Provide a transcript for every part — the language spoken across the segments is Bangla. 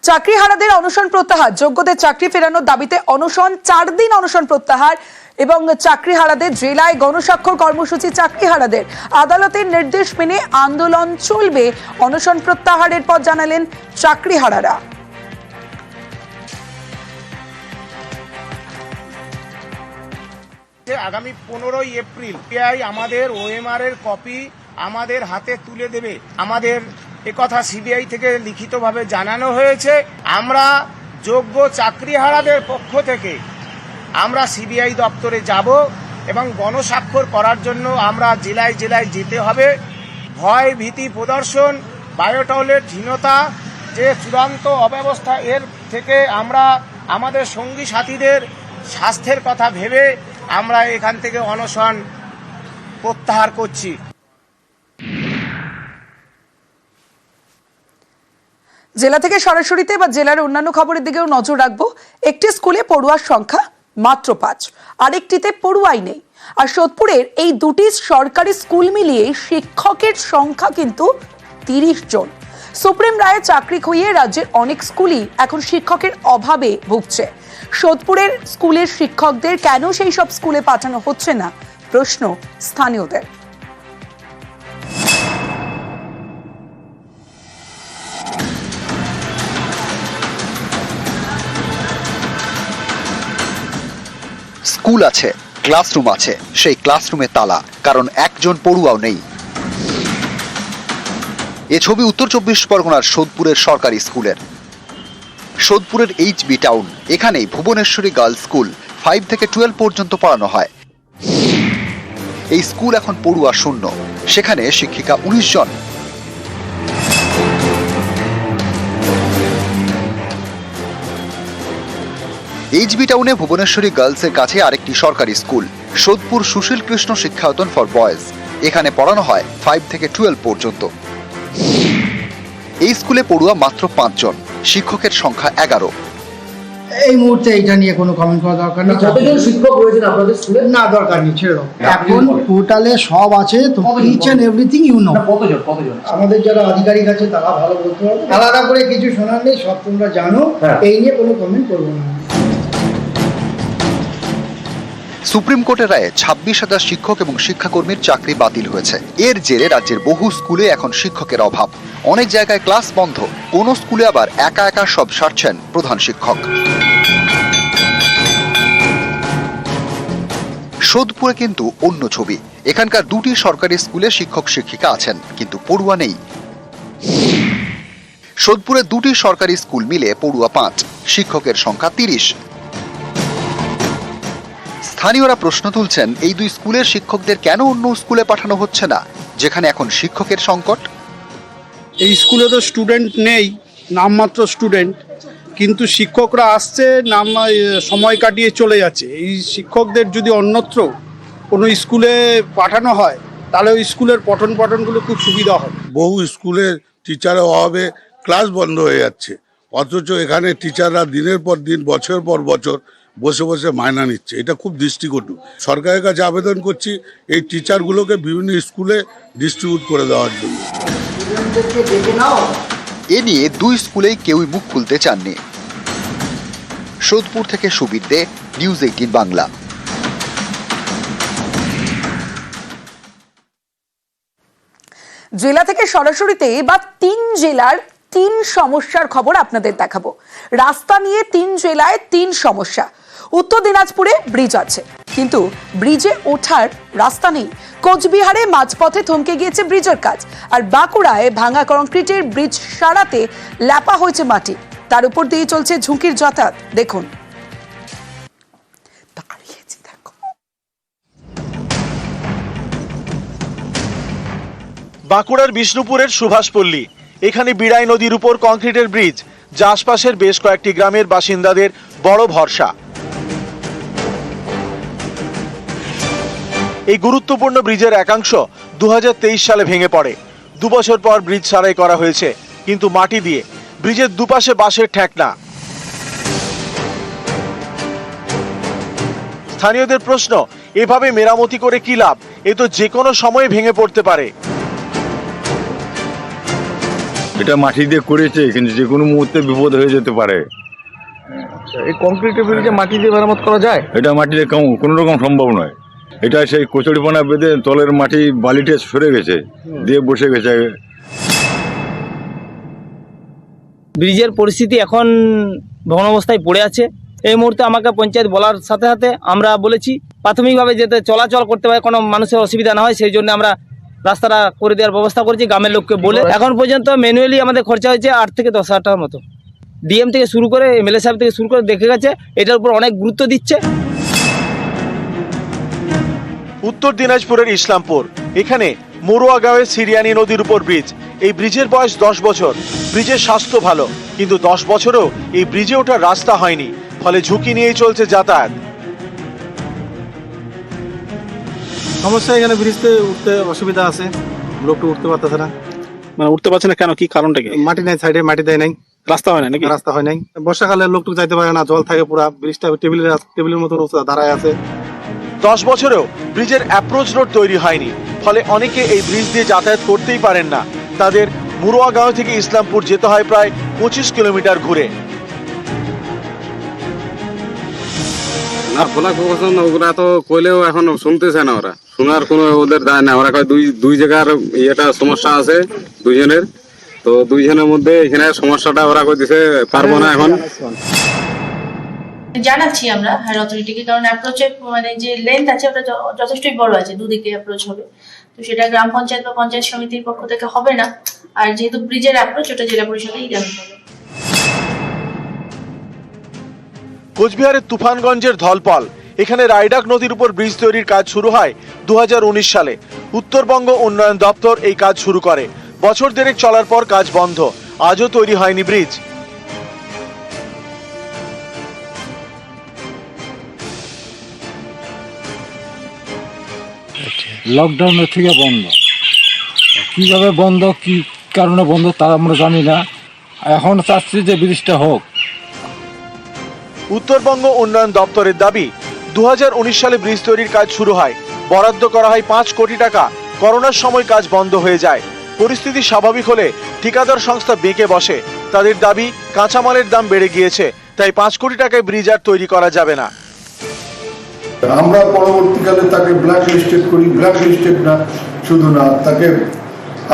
চাকরিহারাদের অনশন প্রত্যাহার, যোগ্যদের চাকরি ফেরানোর দাবিতে অনশন, 4 দিন অনশন প্রত্যাহার এবং চাকরিহারাদের জেলায় গণস্বাক্ষর কর্মসূচি। চাকরিহারাদের আদালতের নির্দেশ মেনে আন্দোলন চলবে। অনশন প্রত্যাহারের পর জানালেন চাকরিহারারা। আগামী 15ই এপ্রিল পিআই আমাদের ওএমআর এর কপি আমাদের হাতে তুলে দেবে। আমাদের একথা সিবিআই থেকে লিখিতভাবে জানানো হয়েছে। আমরা যোগ্য চাকরিহারাদের পক্ষ থেকে আমরা সিবিআই দপ্তরে যাব এবং গণস্বাক্ষর করার জন্য আমরা জেলায় জেলায় যেতে হবে। ভয় ভীতি প্রদর্শন, বায়োটয়লেটহীনতা, যে চূড়ান্ত অব্যবস্থা, এর থেকে আমরা আমাদের সঙ্গী সাথীদের স্বাস্থ্যের কথা ভেবে আমরা এখান থেকে অনশন প্রত্যাহার করছি। জেলা থেকে সরাসরিতে বা জেলার অন্যান্য খবরের দিকেও নজর রাখবো। একটি স্কুলে পড়ুয়ার সংখ্যা মাত্র 5, আরেকটিতে পড়ুয়াই নেই। আর সোদপুরের এই দুটি সরকারি স্কুল মিলিয়ে শিক্ষকের সংখ্যা কিন্তু 30 জন। সুপ্রিম রায়ে চাকরি খুইয়ে রাজ্যের অনেক স্কুলই এখন শিক্ষকের অভাবে ভুগছে। সোদপুরের স্কুলের শিক্ষকদের কেন সেই সব স্কুলে পাঠানো হচ্ছে না, প্রশ্ন স্থানীয়দের। স্কুল আছে, ক্লাসরুম আছে, সেই ক্লাসরুমে তালা, কারণ একজন পড়ুয়াও নেই। এ ছবি উত্তর 24 পরগনার সোদপুরের সরকারি স্কুলের। সোদপুরের HB টাউন, এখানেই ভুবনেশ্বরী গার্লস স্কুল 5 থেকে 12 পর্যন্ত পড়ানো হয়। এই স্কুল এখন পড়ুয়া শূন্য, সেখানে শিক্ষিকা 19 জন। HB টাউনে ভুবনেশ্বরী গার্লসের কাছে আরেকটি সরকারি school, Sodepur Sushil Krishna Shikshayatan for boys. এখানে পড়ানো হয় 5 থেকে 12 পর্যন্ত। এই স্কুলে পড়ুয়া মাত্র 5 জন, শিক্ষকের সংখ্যা 11। এই মুহূর্তে এটা নিয়ে কোনো কমেন্ট করা দরকার নেই। কতজন শিক্ষক রয়েছেন আপনাদের স্কুলে? না, দরকার নেই, ছেড়ে দাও। এখন পোর্টালে সব আছে, তো each and everything you know. কতজন? আমাদের যারা আধিকারিক আছে তারা ভালো বলতে পারবে। আলাদা করে কিছু শোনার নেই, সব তোমরা জানো। এই নিয়ে কোনো কমেন্ট করবো না। সুপ্রিম কোর্টের রায়ে 26,000 শিক্ষক এবং শিক্ষাকর্মীর চাকরি বাতিল হয়েছে। এর জেরে রাজ্যের বহু স্কুলে এখন শিক্ষকের অভাব। অনেক জায়গায় ক্লাস বন্ধ, কোন স্কুলে আবার একা একা সব সারছেন প্রধান শিক্ষক। সোদপুরে কিন্তু অন্য ছবি। এখানকার দুটি সরকারি স্কুলে শিক্ষক শিক্ষিকা আছেন, কিন্তু পড়ুয়া নেই। সোদপুরে দুটি সরকারি স্কুল মিলে পড়ুয়া 5, শিক্ষকের সংখ্যা 30। স্থানীয়রা প্রশ্ন তুলছেন, এই দুই স্কুলের শিক্ষকদের কেন অন্য স্কুলে পাঠানো হচ্ছে না, যেখানে এখন শিক্ষকের সংকট। এই স্কুলে তো স্টুডেন্ট নেই, নামমাত্র স্টুডেন্ট, কিন্তু শিক্ষকরা আসছে, সময় কাটিয়ে চলে যাচ্ছে। এই শিক্ষকদের যদি অন্যত্র কোনো স্কুলে পাঠানো হয় তাহলে ওই স্কুলের পঠন পাঠনগুলো খুব সুবিধা হবে। বহু স্কুলের টিচারের অভাবে ক্লাস বন্ধ হয়ে যাচ্ছে, অথচ এখানে টিচাররা দিনের পর দিন, বছর পর বছর বসে বসে মায়না নিচ্ছে। এটা খুব দৃষ্টিকটু। সরকারের কাছে আবেদন করছি এই টিচারগুলোকে বিভিন্ন স্কুলে ডিস্ট্রিবিউট করে দেওয়ার জন্য। এ নিয়ে দুই স্কুলেই কেউই মুখ খুলতে চাননি। সোদপুর থেকে সুবীর দে, নিউজ 18 বাংলা। জেলা থেকে সরাসরিতে বা 3 জেলার 3 সমস্যার খবর আপনাদের দেখাবো। রাস্তা নিয়ে 3 জেলায় 3 সমস্যা। উত্তর দিনাজপুরে ব্রিজ আছে, কিন্তু ব্রিজে ওঠার রাস্তা নেই। কোচবিহারে মাঝপথে থমকে গিয়েছে ব্রিজের কাজ। আর বাঁকুড়ায় ভাঙা কংক্রিটের ব্রিজ সারাতে ল্যাপা হয়েছে মাটি, তার উপর দিয়ে চলছে ঝুঁকির যাতায়াত। দেখুন, বাঁকুড়ার বিষ্ণুপুরের সুভাষপল্লী, এখানে বিড়াই নদীর উপর কংক্রিটের ব্রিজ, যা আশপাশের বেশ কয়েকটি গ্রামের বাসিন্দাদের বড় ভরসা। এই গুরুত্বপূর্ণ ব্রিজের একাংশ 2023 সালে ভেঙে পড়ে। 2 বছর পর ব্রিজ সারাই করা হয়েছে, কিন্তু মাটি দিয়ে। ব্রিজের দুপাশে বাঁশের ঠেকনা। স্থানীয়দের প্রশ্ন, এভাবে মেরামতি করে কি লাভ? এ তো যে কোনো সময় ভেঙে পড়তে পারে। এটা মাটি দিয়ে করেছে, কিন্তু যে কোনো মুহূর্তে বিপদ হয়ে যেতে পারে। এই কংক্রিটের ব্রিজে মাটি দিয়ে মেরামত করা যায়? এটা মাটিতে কোনো রকম সম্ভব নয়। এটা সেই কচুরিপানা বেঁধে তলের মাটি বালিটা সরে গেছে, দিয়ে বসে গেছে। ব্রিজের পরিস্থিতি এখন ভগ্ন অবস্থায় পড়ে আছে। এই মুহূর্তে আমাকে পঞ্চায়েত বলার সাথে সাথে আমরা বলেছি প্রাথমিকভাবে যাতে চলাচল করতে পারে, কোনো মানুষের অসুবিধা না হয়, সেই জন্য আমরা রাস্তাটা করে দেওয়ার ব্যবস্থা করেছি গ্রামের লোককে বলে। এখন পর্যন্ত ম্যানুয়ালি আমাদের খরচা হয়েছে 8 থেকে 10 হাজার টাকার মতো। ডিএম থেকে শুরু করে এমএলএ সাহেব থেকে শুরু করে দেখে গেছে, এটার উপর অনেক গুরুত্ব দিচ্ছে। উত্তর দিনাজপুরের ইসলামপুর, এখানে মরুয়া গাঁওয়ে সিরিয়ানি নদীর উপর ব্রিজ। এই ব্রিজের বয়স 10 বছর। ব্রিজের স্বাস্থ্য ভালো, কিন্তু 10 বছরেও এই ব্রিজে ওঠার রাস্তা হয়নি, ফলে ঝুঁকি নিয়েই চলছে যাতায়াত। সমস্যা এখানে ব্রিজতে উঠতে অসুবিধা আছে, লোকটা উঠতে পারতেছে না। মানে উঠতে পারছে না কেন? কি কারণটা কি? মাটি নাই, সাইডে মাটি দেয় নাই, রাস্তা হয় না নাকি? রাস্তা হয় নাই। বর্ষাকালে লোকটুকু যাইতে পারে না, জল থাকে পুরা। ব্রিজটা টেবিলের মতো দাঁড়ায় আছে। 10 বছরেও ব্রিজের অ্যাপ্রোচ রোড তৈরি হয়নি, ফলে অনেকে এই ব্রিজ দিয়ে যাতায়াত করতেই পারেন না। তাদের মুরুয়া গাঁও থেকে ইসলামপুর যেতে হয় প্রায় 25 কিলোমিটার ঘুরে। না, ব্লক প্রশাসন ওরা তো কইলেও এখন শুনতেছে না, ওরা শোনার কোনো ওদের দায় না। ওরা কয় দুই জায়গার ইয়েটা সমস্যা আছে দুইজনের, তো দুইজনের মধ্যে এখানে সমস্যাটা ওরা কই দিছে পারবো না এখন। জানাচ্ছি আমরা হায়ার অথরিটিকে, কারণ অ্যাপ্রোচের মানে যে লেন্থ আছে ওটা যথেষ্টই বড় আছে, দুদিকে অ্যাপ্রোচ হবে, তো সেটা গ্রাম পঞ্চায়েত বা পঞ্চায়েত সমিতির পক্ষ থেকে হবে না। আর যেহেতু ব্রিজের অ্যাপ্রোচ ওটা জেলা পরিষদেই জানাতে হবে। কোচবিহারের তুফানগঞ্জের ধলপল, এখানে রায়ডাক নদীর উপর ব্রিজ তৈরির কাজ শুরু হয় 2019 সালে। উত্তরবঙ্গ উন্নয়ন দপ্তর এই কাজ শুরু করে। বছর দেড়েক চলার পর কাজ বন্ধ, আজও তৈরি হয়নি ব্রিজ। লকডাউনের থেকে বন্ধ, কিভাবে বন্ধ, কি কারণে বন্ধ তা আমরা জানি না। এখন চাচ্ছি যে ব্রিজটা হোক। উত্তরবঙ্গ উন্নয়ন দপ্তরের দাবি 2019 সালে ব্রিজ তৈরির কাজ শুরু হয়, বরাদ্দ করা হয় 5 কোটি টাকা। করোনার সময় কাজ বন্ধ হয়ে যায়। পরিস্থিতি স্বাভাবিক হলে ঠিকাদার সংস্থা বেঁকে বসে। তাদের দাবি কাঁচামালের দাম বেড়ে গিয়েছে, তাই 5 কোটি টাকায় ব্রিজ আর তৈরি করা যাবে না। আমরা পরবর্তীকালে তাকে ব্ল্যাক লিস্টেড করি। ব্ল্যাক লিস্টেড না শুধু না, তাকে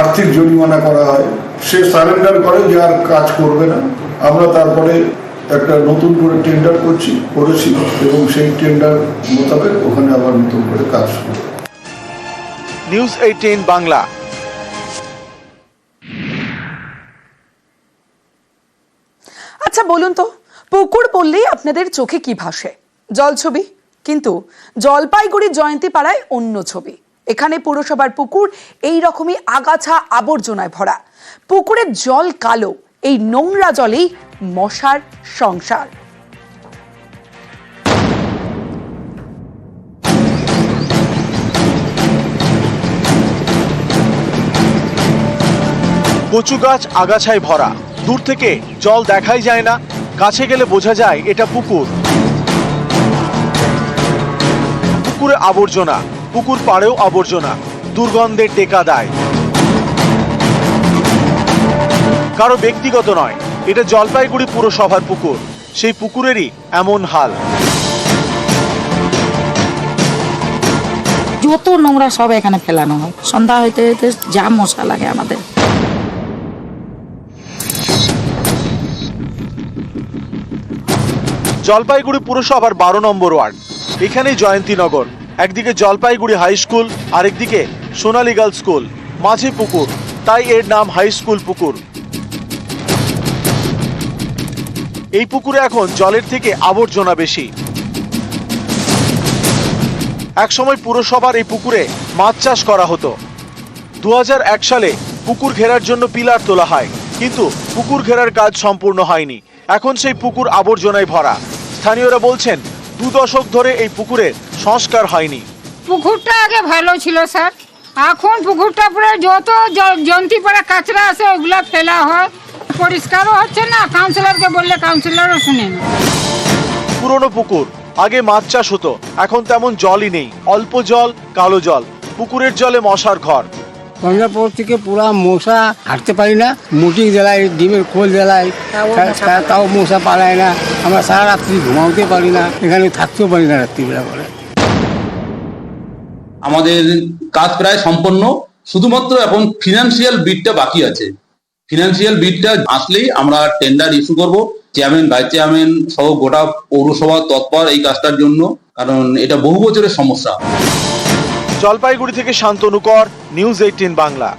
আর্থিক জরিমানা করা হয়। সে সারেন্ডার করে যে আর কাজ করবে না। আমরা তারপরে একটা নতুন করে টেন্ডার করেছি এবং সেই টেন্ডার মোতাবেক ওখানে আবার নতুন করে কাজ শুরু। নিউজ 18 বাংলা। আচ্ছা বলুন তো, পুকুর বললেই আপনাদের চোখে কি ভাসে? জল ছবি? কিন্তু জলপাইগুড়ি জয়ন্তী পাড়ায় অন্য ছবি। এখানে পুরসভার পুকুর এই রকমই আগাছা আবর্জনায় ভরা। পুকুরের জল কালো, এই নোংরা জলেই মশার সংসার। কচু গাছ আগাছায় ভরা, দূর থেকে জল দেখাই যায় না, কাছে গেলে বোঝা যায় এটা পুকুর। পুকুরে আবর্জনা, পুকুর পাড়েও আবর্জনা, দুর্গন্ধের টেকা দেয়। কারো ব্যক্তিগত নয়, এটা জলপাইগুড়ি পুরসভার পুকুর। সেই পুকুরেরই এমন হাল। যত নোংরা সব এখানে ফেলানো হয়। সন্ধ্যা হইতে হইতে যা মশা লাগে আমাদের। জলপাইগুড়ি পুরসভার 12 নম্বর ওয়ার্ড, এখানেই জয়ন্তীনগর। একদিকে জলপাইগুড়ি হাই স্কুল, আরেকদিকে সোনালী গার্লস স্কুল, মাঝে পুকুর, তাই এর নাম হাই স্কুল পুকুর। এই পুকুরে এখন জলের থেকে আবর্জনা বেশি। একসময় পুরসভার এই পুকুরে মাছ চাষ করা হতো। 2001 সালে পুকুর ঘেরার জন্য পিলার তোলা হয়, কিন্তু পুকুর ঘেরার কাজ সম্পূর্ণ হয়নি। এখন সেই পুকুর আবর্জনায় ভরা। স্থানীয়রা বলছেন 2 দশক ধরে এই পুকুরের সংস্কার হয়নি। পুকুরটা আগে ভালো ছিল স্যার, এখন পুকুরটা পুরো যত জন্তি পড়া কাঁচরা আছে ওগুলা ফেলা হয়, পরিষ্কারও হচ্ছে না। কাউন্সিলরকে বললে কাউন্সিলরও শুনে না। পুরনো পুকুর, আগে মাছ চাষ হতো, এখন তেমন জলই নেই। অল্প জল, কালো জল, পুকুরের জলে মশার ঘর। সন্ধ্যার পর থেকে পুরা মশা হাঁটতে পারি না, মুটি জ্বালাই, ডিমের খোল জ্বালাই, তাও মশা পালায় না। আমরা সারা রাত্রি ঘুমাতে পারি না, এখানে থাকতেও পারি না রাত্রিবেলা করে। আমাদের কাজ প্রায় সম্পন্ন, শুধুমাত্র এখন ফিনান্সিয়াল বিটটা বাকি আছে। ফিনান্সিয়াল বিটটা আসলেই আমরা টেন্ডার ইস্যু করব। চেয়ারম্যান, ভাইস চেয়ারম্যান সহ গোটা পৌরসভা তৎপর এই কাজটার জন্য, কারণ এটা বহু বছরের সমস্যা। জলপাইগুড়ি থেকে শান্তনু কর, নিউজ 18 বাংলা।